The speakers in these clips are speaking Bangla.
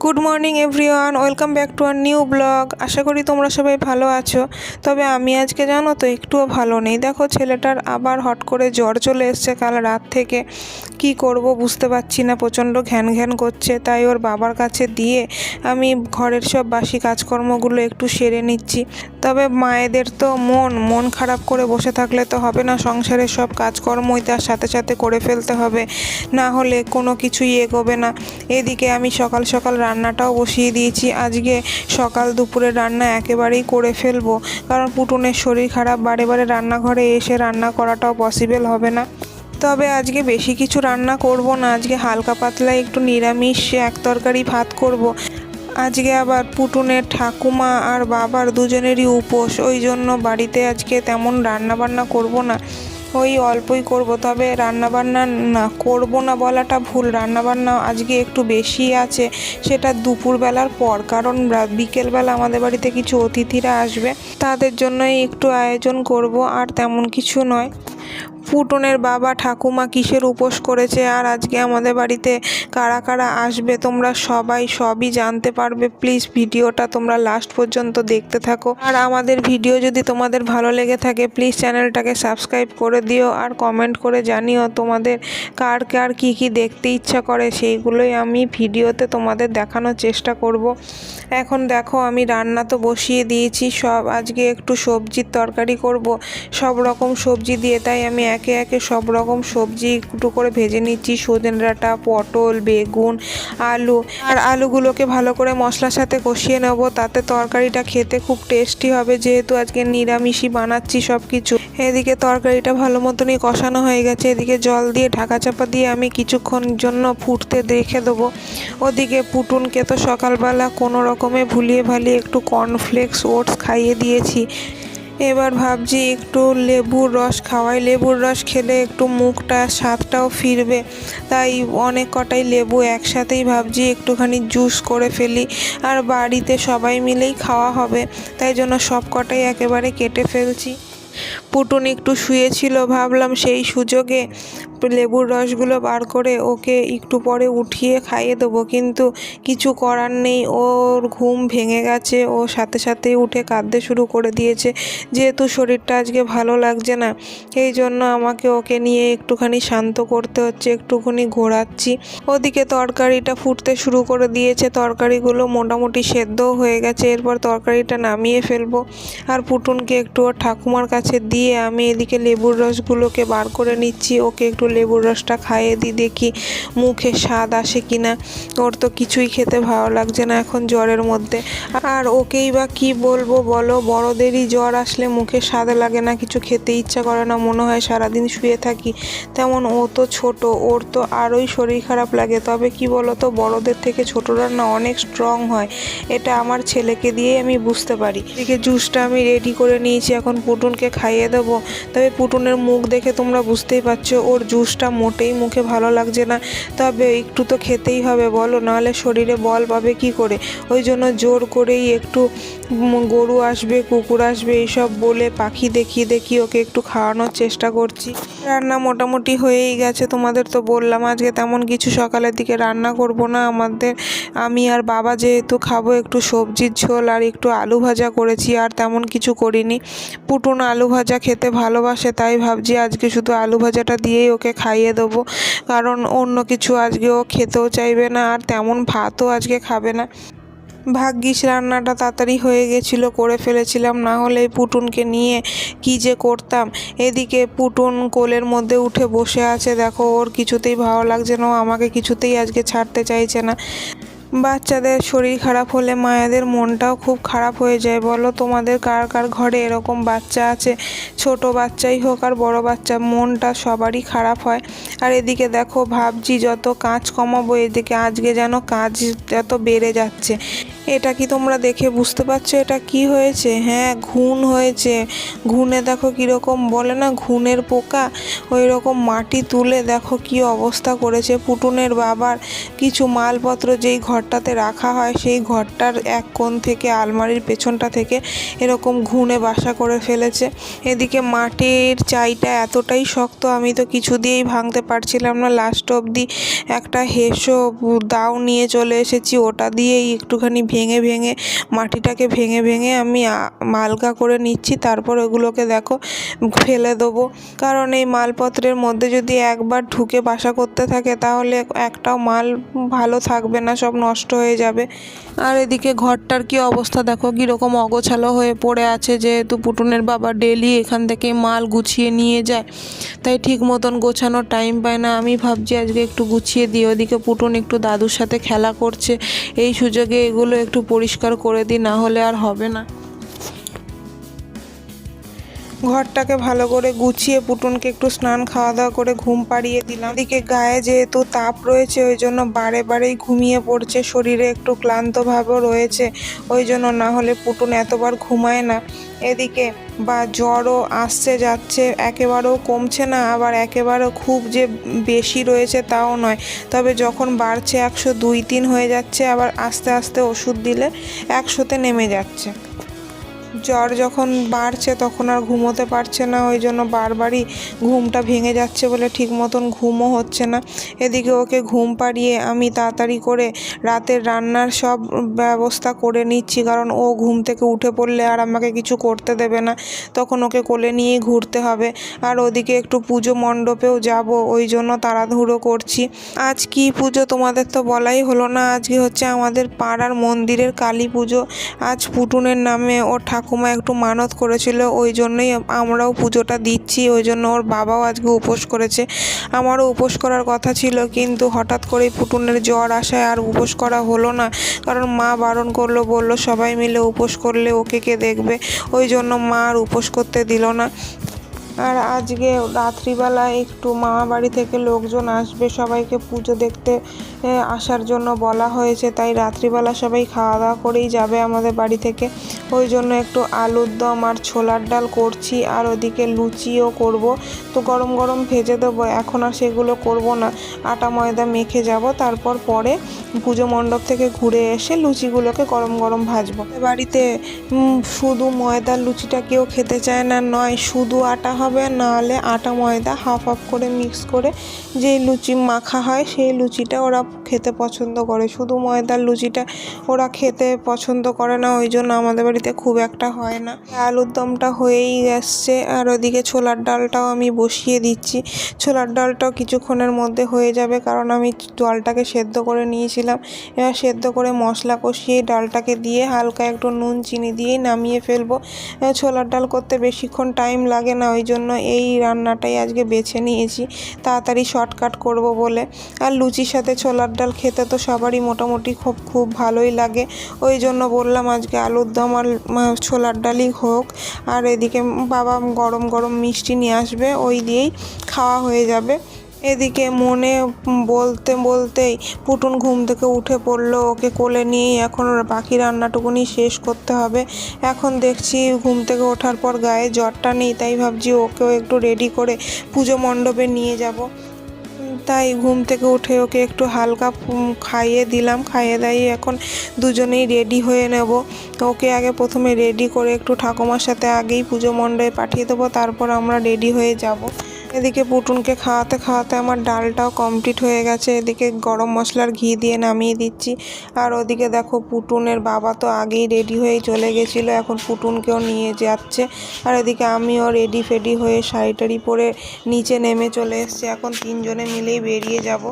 Good morning everyone, welcome back to our new blog. আশা করি তোমরা সবাই ভালো আছো। তবে আমি আজকে জানো তো একটুও ভালো নেই। দেখো ছেলেটার আবার হট করে জ্বর চলে এসছে কাল রাত থেকে। কি করব বুঝতে পারছি না, প্রচণ্ড ঘ্যান ঘ্যান করছে। তাই ওর বাবার কাছে দিয়ে আমি ঘরের সব বাসি কাজকর্মগুলো একটু সেরে নিচ্ছি। তবে মায়েদের তো মন খারাপ করে বসে থাকলে তো হবে না, সংসারের সব কাজকর্মই তার সাথে সাথে করে ফেলতে হবে, না হলে কোনো কিছুই এগোবে না। এদিকে আমি সকাল সকাল রান্নাটাও বসিয়ে দিয়েছি। আজকে সকাল দুপুরের রান্না একেবারেই করে ফেলবো, কারণ পুটুনের শরীর খারাপ, বারে বারে রান্নাঘরে এসে রান্না করাটাও পসিবল হবে না। তবে আজকে বেশি কিছু রান্না করব না, আজকে হালকা পাতলা একটু নিরামিষ এক তরকারি ভাত করব। আজকে আবার পুটুনের ঠাকুমা আর বাবার দুজনেরই উপোস, ওই জন্য বাড়িতে আজকে তেমন রান্নাবান্না করব না, ওই অল্পই করব। তবে রান্নাবান্না না করব না বলাটা ভুল, রান্নাবান্না আজকে একটু বেশি আছে, সেটা দুপুরবেলার পর, কারণ বিকেলবেলা আমাদের বাড়িতে কিছু অতিথিরা আসবে, তাদের জন্যই একটু আয়োজন করব, আর তেমন কিছু নয়। পুটুনের বাবা ঠাকুমা কিসের উপোস করেছে আর আজকে আমাদের বাড়িতে কারা কারা আসবে তোমরা সবই জানতে পারবে। প্লিজ ভিডিওটা তোমরা লাস্ট পর্যন্ত দেখতে থাকো। আর আমাদের ভিডিও যদি তোমাদের ভালো লেগে থাকে প্লিজ চ্যানেলটাকে সাবস্ক্রাইব করে দিও, আর কমেন্ট করে জানিও তোমাদের কার কার কী কী দেখতে ইচ্ছা করে, সেইগুলোই আমি ভিডিওতে তোমাদের দেখানোর চেষ্টা করব। এখন দেখো আমি রান্না তো বসিয়ে দিয়েছি সব, আজকে একটু সবজির তরকারি করব সব রকম সবজি দিয়ে। তাই আমি একে একে সব রকম সবজি একটু করে ভেজে নিচ্ছি, সজনে ডাঁটা, পটল, বেগুন, আলু। আর আলুগুলোকে ভালো করে মশলার সাথে কষিয়ে নেব, তাতে তরকারিটা খেতে খুব টেস্টি হবে, যেহেতু আজকে নিরামিষই বানাচ্ছি সব কিছু। এদিকে তরকারিটা ভালো মতনই কষানো হয়ে গেছে, এদিকে জল দিয়ে ঢাকা চাপা দিয়ে আমি কিছুক্ষণ জন্য ফুটতে রেখে দেবো। ওদিকে পুটুনকে তো সকালবেলা কোনো রকমে ভুলিয়ে ভালিয়ে একটু কর্নফ্লেক্স ওটস খাইয়ে দিয়েছি। এবার ভাবছি একটু লেবুর রস খাওয়াই, লেবুর রস খেলে একটু মুখটা স্বাদটাও ফিরবে, তাই অনেক কটাই লেবু একসাথেই ভাবছি একটুখানি জুস করে ফেলি, আর বাড়িতে সবাই মিলেই খাওয়া হবে, তাই জন্য সব কটাই একেবারে কেটে ফেলছি। পুটুন একটু শুয়েছিল, ভাবলাম সেই সুযোগে লেবুর রসগুলো বার করে ওকে একটু পরে উঠিয়ে খাইয়ে দেবো, কিন্তু কিছু করার নেই, ওর ঘুম ভেঙে গেছে, ও সাথে সাথেই উঠে কাঁদতে শুরু করে দিয়েছে। যেহেতু শরীরটা আজকে ভালো লাগছে না, এই জন্য আমাকে ওকে নিয়ে একটুখানি শান্ত করতে হচ্ছে, একটুখানি ঘোরাচ্ছি। ওদিকে তরকারিটা ফুটতে শুরু করে দিয়েছে, তরকারিগুলো মোটামুটি সেদ্ধও হয়ে গেছে, এরপর তরকারিটা নামিয়ে ফেলবো। আর পুটুনকে একটু ওর ঠাকুমার কাছে দিয়ে আমি এদিকে লেবুর রসগুলোকে বার করে নিচ্ছি, ওকে একটু লেবুর রসটা খাইয়ে দিই, দেখি মুখে স্বাদ আসে কিনা। ওর তো কিছুই খেতে ভালো লাগছে না এখন জ্বরের মধ্যে, আর ওকেই বা কি বলবো বলো, বড়দেরই জ্বর আসলে মুখে স্বাদ লাগে না, কিছু খেতে ইচ্ছা করে না, মনে হয় সারাদিন শুয়ে থাকি। তেমন ও তো ছোট, ওর তো আরোই শরীর খারাপ লাগে। তবে কি বলো তো, বড়দের থেকে ছোটরা না অনেক স্ট্রং হয়, এটা আমার ছেলেকে দিয়েই আমি বুঝতে পারি। এদিকে জুসটা আমি রেডি করে নিয়েছি, এখন পুটুনকে খাইয়ে দেবো। তবে পুটুনের মুখ দেখে তোমরা বুঝতেই পারছো ওর জুসটা মোটেই মুখে ভালো লাগছে না, তবে একটু তো খেতেই হবে বলো, নাহলে শরীরে বল পাবে কি করে। ওই জন্য জোর করেই একটু গরু আসবে, কুকুর আসবে, এইসব বলে পাখি দেখিয়ে ওকে একটু খাওয়ানোর চেষ্টা করছি। রান্না মোটামুটি হয়েই গেছে, তোমাদের তো বললাম আজকে তেমন কিছু সকালের দিকে রান্না করব না। আমি আর বাবা যেহেতু খাবো, একটু সবজির ঝোল আর একটু আলু ভাজা করেছি, আর তেমন কিছু করিনি। পুটুন আলু ভাজা খেতে ভালোবাসে, তাই ভাবছি আজকে শুধু আলু ভাজাটা দিয়েই ওকে খাইয়ে দেবো, কারণ অন্য কিছু আজকে ও খেতেও চাইবে না, আর তেমন ভাতও আজকে খাবে না। ভাগ্যিস রান্নাটা তাড়াতাড়ি হয়ে গেছিলো, করে ফেলেছিলাম, না হলে পুটুনকে নিয়ে কি যে করতাম। এদিকে পুটুন কোলের মধ্যে উঠে বসে আছে, দেখো ওর কিছুতেই ভালো লাগছে না, ও আমাকে কিছুতেই আজকে ছাড়তে চাইছে না। বাচ্চাদের শরীর খারাপ হলে মায়েদের মনটাও খুব খারাপ হয়ে যায় বলো। তোমাদের কার কার ঘরে এরকম বাচ্চা আছে, ছোট বাচ্চাই হোক আর বড় বাচ্চা, মনটা সবারই খারাপ হয়। আর এদিকে দেখো ভাবছি যত কাজ কমাবো, এদিকে আজকে যেন কাজ এত বেড়ে যাচ্ছে। এটা কি তোমরা দেখে বুঝতে পারছো এটা কি হয়েছে? হ্যাঁ, ঘুণ হয়েছে। ঘুণে দেখো কীরকম, বলে না ঘুণের পোকা, ওই রকম মাটি তুলে দেখো কি অবস্থা করেছে। পুটুনের বাবার কিছু মালপত্র যেই ঘরটাতে রাখা হয় সেই ঘরটার এক কোণ থেকে, আলমারির পেছনটা থেকে এরকম ঘুণে বাসা করে ফেলেছে। এদিকে মাটির চাইটা এতটাই শক্ত, আমি তো কিছু দিয়েই ভাঙতে পারছিলাম না। লাস্ট অবধি একটা হেসো দাও নিয়ে চলে এসেছি, ওটা দিয়েই একটুখানি ভেঙে ভেঙে মাটিটাকে ভেঙে ভেঙে আমি হালকা করে নিচ্ছি। তারপর ওগুলোকে দেখো ফেলে দেবো, কারণ এই মালপত্রের মধ্যে যদি একবার ঢুকে বাসা করতে থাকে তাহলে একটাও মাল ভালো থাকবে না, সব নষ্ট হয়ে যাবে। আর এদিকে ঘরটার কি অবস্থা দেখো, কীরকম অগোছালো হয়ে পড়ে আছে। যেহেতু পুটুনের বাবা ডেলি এখান থেকে মাল গুছিয়ে নিয়ে যায়, তাই ঠিক মতন গোছানোর টাইম পায় না। আমি ভাবছি আজকে একটু গুছিয়ে দিই। ওদিকে পুটুন একটু দাদুর সাথে খেলা করছে, এই সুযোগে এগুলো একটু পরিষ্কার করে দিই, না হলে আর হবে না। ঘরটাকে ভালো করে গুছিয়ে পুটুনকে একটু স্নান খাওয়া দাওয়া করে ঘুম পাড়িয়ে দিলাম। এদিকে গায়ে যেহেতু তাপ রয়েছে ওই জন্য বারে বারেই ঘুমিয়ে পড়ছে, শরীরে একটু ক্লান্ত ভাবও রয়েছে, ওই জন্য, না হলে পুটুন এতবার ঘুমায় না। এদিকে বা জ্বরও আসছে যাচ্ছে, একেবারেও কমছে না, আবার একেবারেও খুব যে বেশি রয়েছে তাও নয়। তবে যখন বাড়ছে 102-3 হয়ে যাচ্ছে, আবার আস্তে আস্তে ওষুধ দিলে 100-তে নেমে যাচ্ছে। জ্বর যখন বাড়ছে তখন আর ঘুমোতে পারছে না, ওই জন্য বারবারই ঘুমটা ভেঙে যাচ্ছে বলে ঠিক মতন ঘুমও হচ্ছে না। এদিকে ওকে ঘুম পাড়িয়ে আমি তাড়াতাড়ি করে রাতের রান্নার সব ব্যবস্থা করে নিচ্ছি, কারণ ও ঘুম থেকে উঠে পড়লে আর আমাকে কিছু করতে দেবে না, তখন ওকে কোলে নিয়েই ঘুরতে হবে। আর ওদিকে একটু পুজো মণ্ডপেও যাব, ওই জন্য তাড়াহুড়ো করছি। আজ কি পুজো তোমাদের তো বলাই হলো না। আজকে হচ্ছে আমাদের পাড়ার মন্দিরের কালী পুজো। আজ পুটুনের নামে ওর ঠাকুমা একটু মানত করেছিল, ওই জন্যই আমরাও পুজোটা দিচ্ছি। ওই জন্য ওর বাবাও আজকে উপোস করেছে, আমারও উপোস করার কথা ছিল, কিন্তু হঠাৎ করেই পুটুনের জ্বর আসায় আর উপোস করা হলো না, কারণ মা বারণ করলো, বলল সবাই মিলে উপোস করলে ওকে কে দেখবে, ওই জন্য মা আর উপোস করতে দিল না। আর আজকে রাত্রিবেলা একটু মামা বাড়ি থেকে লোকজন আসবে, সবাইকে পুজো দেখতে আসার জন্য বলা হয়েছে, তাই রাত্রিবেলা সবাই খাওয়া দাওয়া করেই যাবে আমাদের বাড়ি থেকে। ওই জন্য একটু আলুর দম আর ছোলার ডাল করছি, আর ওদিকে লুচিও করব। তো গরম গরম ভেজে দেবো, এখন আর সেগুলো করব না, আটা ময়দা মেখে যাব, তারপর পরে পুজো মণ্ডপ থেকে ঘুরে এসে লুচিগুলোকে গরম গরম ভাজবো। বাড়িতে শুধু ময়দার লুচিটা কেউ খেতে চায় না, নয় শুধু আটা হবে, নাহলে আটা ময়দা হাফ হাফ করে মিক্স করে যেই লুচি মাখা হয় সেই লুচিটা ওরা খেতে পছন্দ করে। শুধু ময়দার লুচিটা ওরা খেতে পছন্দ করে না, ওই জন্য আমাদের বাড়িতে খুব একটা হয় না। আলুর দমটা হয়েই আসছে, আর ওদিকে ছোলার ডালটাও আমি বসিয়ে দিচ্ছি। ছোলার ডালটাও কিছুক্ষণের মধ্যে হয়ে যাবে, কারণ আমি জলটাকে সেদ্ধ করে নিয়েছিলাম। এবার সেদ্ধ করে মশলা কষিয়ে ডালটাকে দিয়ে হালকা একটু নুন চিনি দিয়েই নামিয়ে ফেলবো। ছোলার ডাল করতে বেশিক্ষণ টাইম লাগে না, ওই জন্য এই রান্নাটাই আজকে বেছে নিয়েছি, তাড়াতাড়ি শর্টকাট করব বলে। আর লুচির সাথে ছোলার ডাল খেতে তো সবারই মোটামুটি খুব ভালোই লাগে, ওই জন্য বললাম আজকে আলুর দম আর ছোলার ডালই হোক। আর এদিকে বাবা গরম গরম মিষ্টি নিয়ে আসবে, ওই দিয়েই খাওয়া হয়ে যাবে। এদিকে মনে বলতে বলতেই পুটুন ঘুম থেকে উঠে পড়লো, ওকে কোলে নিয়েই এখন বাকি রান্নাটুকুনি শেষ করতে হবে। এখন দেখছি ঘুম থেকে ওঠার পর গায়ে জ্বরটা নেই, তাই ভাবছি ওকেও একটু রেডি করে পুজো মণ্ডপে নিয়ে যাব। তাই ঘুম থেকে উঠে ওকে একটু হালকা খাইয়ে দিলাম, খাইয়ে দাইয়ে এখন দুজনেই রেডি হয়ে নেব। ওকে আগে প্রথমে রেডি করে একটু ঠাকুমার সাথে আগেই পুজো মণ্ডপে পাঠিয়ে দেবো, তারপর আমরা রেডি হয়ে যাব। এদিকে পুটুনকে খাওয়াতে খাওয়াতে আমার ডালটাও কমপ্লিট হয়ে গেছে। এদিকে গরম মশলার ঘি দিয়ে নামিয়ে দিচ্ছি। আর ওদিকে দেখো পুটুনের বাবা তো আগেই রেডি হয়ে চলে গেছিলো, এখন পুটুনকেও নিয়ে যাচ্ছে। আর এদিকে আমিও রেডি ফেডি হয়ে শাড়ি টাড়ি পরে নিচে নেমে চলে এসেছি, এখন তিনজনে মিলেই বেরিয়ে যাব।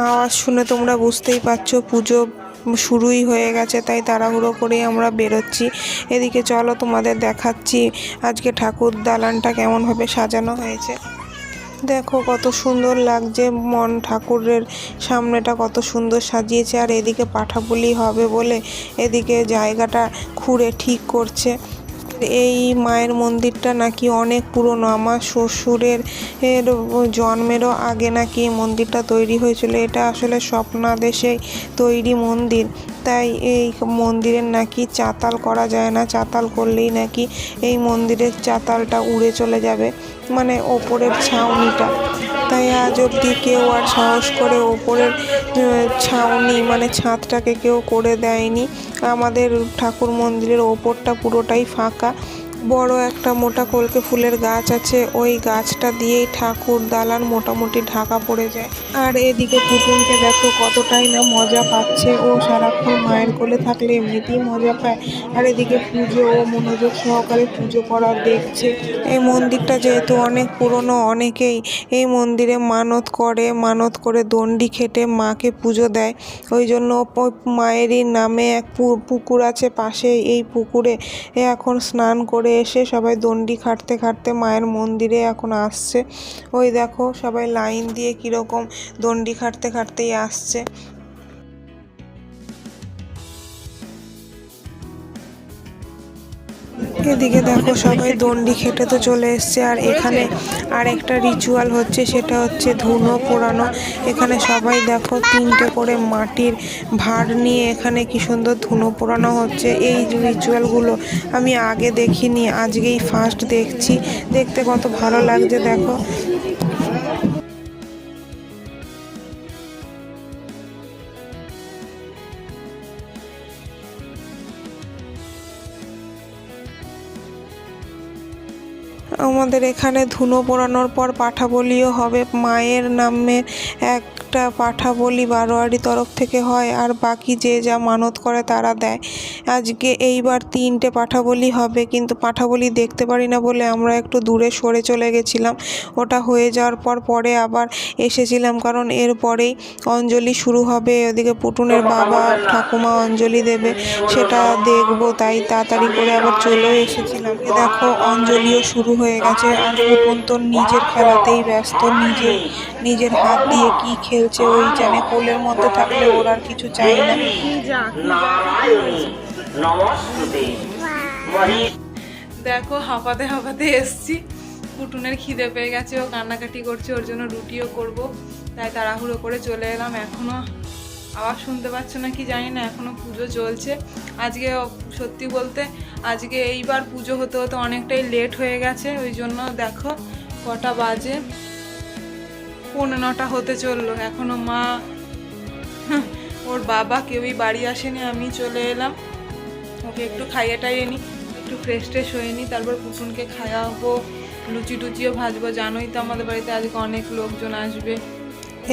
আওয়াজ শুনে তোমরা বুঝতেই পারছো পুজো শুরুই হয়ে গেছে, তাই তাড়াহুড়ো করেই আমরা বেরোচ্ছি। এদিকে চলো তোমাদের দেখাচ্ছি আজকে ঠাকুর দালানটা কেমনভাবে সাজানো হয়েছে। দেখো কত সুন্দর লাগছে, ঠাকুরের সামনেটা কত সুন্দর সাজিয়েছে। আর এদিকে পাঠাপুলি হবে বলে এদিকে জায়গাটা খুঁড়ে ঠিক করছে। এই মায়ের মন্দিরটা নাকি অনেক পুরনো। আমার শ্বশুরের জন্মেরও আগে নাকি এই মন্দিরটা তৈরি হয়েছিল। এটা আসলে স্বপ্নাদেশেই তৈরি মন্দির, তাই এই মন্দিরের নাকি চাতাল করা যায় না। চাতাল করলেই নাকি এই মন্দিরের চাতালটা উড়ে চলে যাবে, মানে ওপরের ছাউনিটা। তাই আজ অবধি কেউ আর সাহস করে ওপরের ছাউনি মানে ছাদটাকে কেউ করে দেয়নি। আমাদের ঠাকুর মন্দিরের ওপরটা পুরোটাই ফাঁকা। বড় একটা মোটা কলকে ফুলের গাছ আছে, ওই গাছটা দিয়েই ঠাকুর দালান মোটামুটি ঢাকা পড়ে যায়। আর এদিকে পুতুলকে দেখো কতটাই না মজা পাচ্ছে। ও সারাক্ষণ মায়ের কোলে থাকলে এমনিতেই মজা পায়, আর এদিকে পুজো ও মনোযোগ সহকারে পুজো করা দেখছে। এই মন্দিরটা যেহেতু অনেক পুরনো, অনেকেই এই মন্দিরে মানত করে দণ্ডি খেটে মাকে পুজো দেয়। ওই জন্য মায়েরই নামে এক পুকুর আছে পাশে। এই পুকুরে এখন স্নান করে এসে সবাই দণ্ডি খাটতে খাটতে মায়ের মন্দিরে এখন আসছে। ওই দেখো সবাই লাইন দিয়ে কীরকম দণ্ডি খাটতে খাটতেই আসছে। এদিকে দেখো সবাই দণ্ডি খেটে তো চলে এসছে। আর এখানে আরেকটা রিচুয়াল হচ্ছে, সেটা হচ্ছে ধুনো পোড়ানো। এখানে সবাই দেখো 3টে করে মাটির ভাঁড় নিয়ে এখানে কি সুন্দর ধুনো পোড়ানো হচ্ছে। এই রিচুয়ালগুলো আমি আগে দেখিনি, আজকেই ফার্স্ট দেখছি। দেখতে কত ভালো লাগছে দেখো। আমাদের এখানে ধুনো পোড়ানোর পর পাঠা বলিও হবে। মায়ের নামে একটা পাঠা বলি বারোয়ারি তরফ থেকে হয়, আর বাকি যে যা মানত করে তারা দেয়। আজকে এইবার 3টে পাঠা বলি হবে, কিন্তু পাঠা বলি দেখতে পারি না বলে আমরা একটু দূরে সরে চলে গেছিলাম। ওটা হয়ে যাওয়ার পরে আবার এসেছিলাম, কারণ এরপরেই অঞ্জলি শুরু হবে। ওদিকে পুটুনের বাবা ঠাকুমা অঞ্জলি দেবে, সেটা দেখবো, তাই তাড়াতাড়ি করে আবার চলেও এসেছিলাম। দেখো অঞ্জলিও শুরু হয়ে গেছে, আর পুটুন তো নিজের খেলাতেই ব্যস্ত। নিজের হাত দিয়ে কি খেলছে ওই জানে। কোলের মধ্যে থাকলে ওর আর কিছু চাই না। দেখো হাঁপাতে হাঁপাতে এসছি। পুটুনের খিদে পেয়ে গেছে, ও কান্নাকাটি করছে, ওর জন্য রুটিও করব, তাই তাড়াহুড়ো করে চলে এলাম। এখনো আওয়াজ শুনতে পাচ্ছ না কি জানি না, এখনো পুজো চলছে। আজকে সত্যি বলতে আজকে এইবার পুজো হতে হতে অনেকটাই লেট হয়ে গেছে। ওই জন্য দেখো কটা বাজে, 9:15 হতে চললো, এখনো মা ওর বাবা কেউই বাড়ি আসেনি। আমি চলে এলাম, ওকে একটু খাইয়ে টাইয়ে নিই, একটু ফ্রেশ ট্রেশ হয়ে নিই, তারপর পুটুনকে খাওয়াবো, লুচি টুচিও ভাজবো। জানোই তো আমাদের বাড়িতে আজকে অনেক লোকজন আসবে।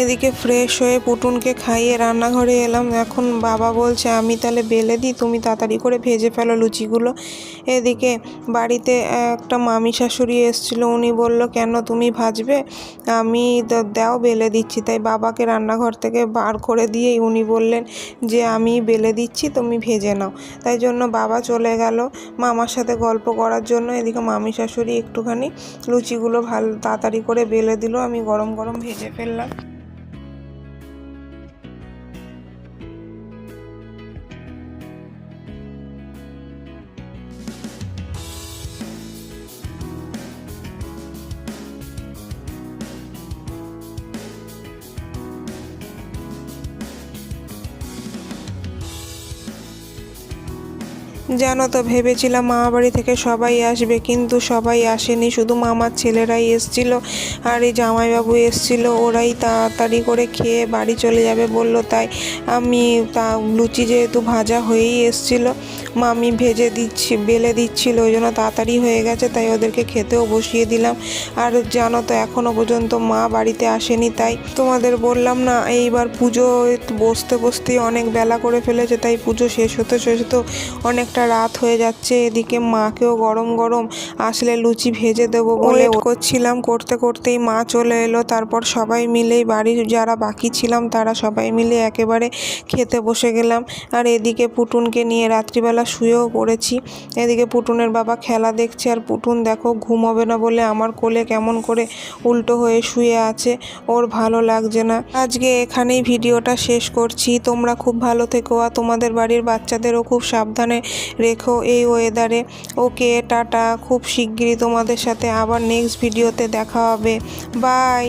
এদিকে ফ্রেশ হয়ে পুটুনকে খাইয়ে রান্নাঘরে এলাম। এখন বাবা বলছে আমি তাহলে বেলে দিই, তুমি তাড়াতাড়ি করে ভেজে ফেলো লুচিগুলো। এদিকে বাড়িতে একটা মামি শাশুড়ি এসেছিলো, উনি বলল কেন তুমি ভাজবে, আমি দাও বেলে দিচ্ছি। তাই বাবাকে রান্নাঘর থেকে বার করে দিয়েই উনি বললেন যে আমি বেলে দিচ্ছি, তুমি ভেজে নাও। তাই জন্য বাবা চলে গেল মামার সাথে গল্প করার জন্য। এদিকে মামি শাশুড়ি একটুখানি লুচিগুলো ভালো তাড়াতাড়ি করে বেলে দিল, আমি গরম গরম ভেজে ফেললাম। জানো তো ভেবেছিলাম মামা বাড়ি থেকে সবাই আসবে, কিন্তু সবাই আসেনি, শুধু মামার ছেলেরাই এসছিল আর এই জামাইবাবু এসছিল। ওরাই তাড়াতাড়ি করে খেয়ে বাড়ি চলে যাবে বললো, তাই আমি লুচি যেহেতু ভাজা হয়েই এসছিল, মামি বেলে দিচ্ছিল, ওই জন্য তাড়াতাড়ি হয়ে গেছে, তাই ওদেরকে খেতেও বসিয়ে দিলাম। আর জানো তো এখনও পর্যন্ত মা বাড়িতে আসেনি, তাই তোমাদের বললাম না এইবার পুজো বসতেই অনেক বেলা করে ফেলেছে, তাই পুজো শেষ হতে অনেকটা রাত হয়ে যাচ্ছে। এদিকে মাকেও গরম গরম আসলে লুচি ভেজে দেবো বলে করছিলাম, করতে করতেই মা চলে এলো। তারপর সবাই মিলেই বাড়ির যারা বাকি ছিলাম তারা সবাই মিলে একেবারে খেতে বসে গেলাম। আর এদিকে পুটুনকে নিয়ে রাত্রিবেলা শুয়েও পড়েছি। এদিকে পুটুনের বাবা খেলা দেখছে, আর পুটুন দেখো ঘুমোবে না বলে আমার কোলে কেমন করে উল্টো হয়ে শুয়ে আছে, ওর ভালো লাগছে না। আজকে এখানেই ভিডিওটা শেষ করছি। তোমরা খুব ভালো থেকো, আর তোমাদের বাড়ির বাচ্চাদেরও খুব সাবধানে রেখো এই ওয়েদারে। ওকে টাটা, খুব শিগগিরই তোমাদের সাথে আবার নেক্সট ভিডিওতে দেখা হবে। বাই।